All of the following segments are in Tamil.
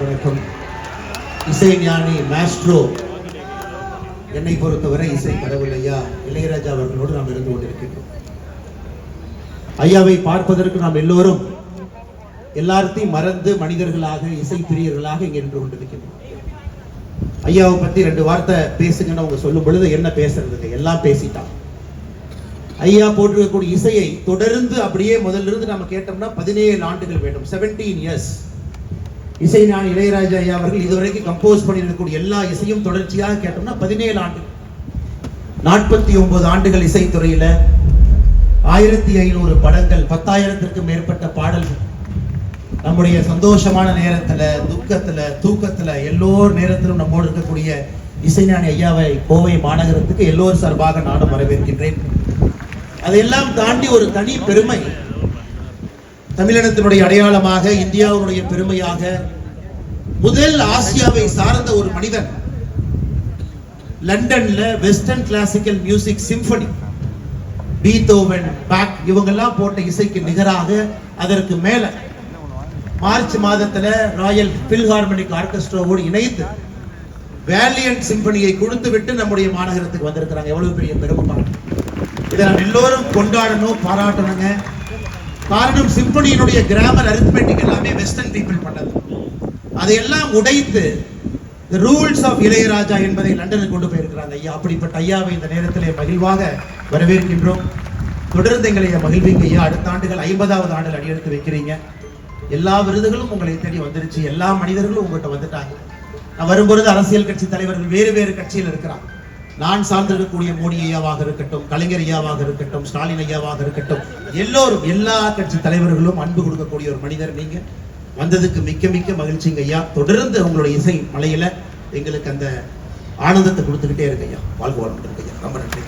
வணக்கம். இசை ஞானி மாஸ்ட்ரோ, என்னை பொறுத்தவரை இசை கடவுள் ஐயா இளையராஜா அவர்களோடு நாம் இருந்து கொண்டிருக்கின்றோம். ஐயாவை பார்ப்பதற்கு நாம் எல்லோரும் எல்லாத்தையும் மறந்து மனிதர்களாக இசை பிரியர்களாக இங்கே நின்று கொண்டிருக்கின்றோம். ஐயாவை பத்தி 2 வார்த்தை பேசுங்கன்னு அவங்க சொல்லும் பொழுது என்ன பேசுறது, எல்லாம் பேசிட்டான். ஐயா போட்டிருக்கக்கூடிய இசையை தொடர்ந்து அப்படியே முதல்ல இருந்து நம்ம கேட்டோம்னா 17 ஆண்டுகள் வேண்டும். 17 இயர்ஸ். இசை ஞானி இளையராஜா ஐயா அவர்கள் இதுவரைக்கும் கம்போஸ் பண்ணியிருக்கக்கூடிய எல்லா இசையும் தொடர்ச்சியாக கேட்டோம்னா 17 ஆண்டுகள். 49 ஆண்டுகள் இசைத்துறையில 1500 படங்கள், 10,000த்திற்கும் மேற்பட்ட பாடல்கள். நம்முடைய சந்தோஷமான நேரத்துல, துக்கத்துல, தூக்கத்துல எல்லோர் நேரத்திலும் நம்மோடு இருக்கக்கூடிய இசைஞானி ஐயாவை கோவை மாநகரத்துக்கு எல்லோர் சார்பாக நானும் வரவேற்கின்றேன். அதையெல்லாம் தாண்டி ஒரு தனி பெருமை, தமிழினத்தினுடைய அடையாளமாக, இந்தியாவுடைய பெருமையாக, முதல் ஆசியாவை சார்ந்த ஒரு மனிதன் லண்டன்ல western classical music symphony, Beethoven, Bach இவங்கெல்லாம் போட்ட இசைக்கு நிகராக அதற்கு மேல மார்ச் மாதத்துல ராயல் பில்ஹார்மோனிக் ஆர்கெஸ்ட்ராவோடு இணைந்து வேலியன்ட் சிம்பனியை கொடுத்து விட்டு நம்முடைய மாநகரத்துக்கு வந்திருக்கிறாங்க. எவ்வளவு பெரிய பெருமை! இதை நாம் எல்லோரும் கொண்டாடணும், பாராட்டணுங்க. காரணம், சிம்பனியினுடைய கிராமர், அரித்மெட்டிக் எல்லாமே வெஸ்டர்ன் பீப்புள் பண்ணது. அதையெல்லாம் உடைத்து ரூல்ஸ் ஆஃப் இளையராஜா என்பதை லண்டனுக்கு கொண்டு போயிருக்கிறாங்க ஐயா. அப்படிப்பட்ட ஐயாவை இந்த நேரத்திலே மகிழ்வாக வரவேற்கின்றோம். தொடர்ந்து எங்களை மகிழ்விங்க ஐயா. அடுத்த ஆண்டுகள் 50வது ஆண்டில் அடியெடுத்து வைக்கிறீங்க. எல்லா விருதுகளும் உங்களை தேடி வந்துருச்சு. எல்லா மனிதர்களும் உங்கள்கிட்ட வந்துட்டாங்க. நான் வரும்பொழுது அரசியல் கட்சி தலைவர்கள் வேறு வேறு கட்சியில் இருக்கிறாங்க. நான் சார்ந்திருக்கக்கூடிய மோடி ஐயாவாக இருக்கட்டும், கலைஞர் ஐயாவாக இருக்கட்டும், ஸ்டாலின் ஐயாவாக இருக்கட்டும், எல்லோரும், எல்லா கட்சி தலைவர்களும் அன்பு கொடுக்கக்கூடிய ஒரு மனிதர் நீங்க. வந்ததுக்கு மிக்க மிக்க மகிழ்ச்சிங்க ஐயா. தொடர்ந்து உங்களுடைய இசை மலையில எங்களுக்கு அந்த ஆனந்தத்தை கொடுத்துக்கிட்டே இருக்கு ஐயா. வாழ்க வளமுடன் இருக்கு ஐயா. ரொம்ப நன்றி.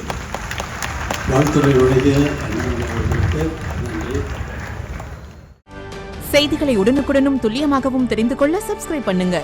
செய்திகளை உடனுக்குடனும் துல்லியமாகவும் தெரிந்து கொள்ள சப்ஸ்கிரைப் பண்ணுங்க.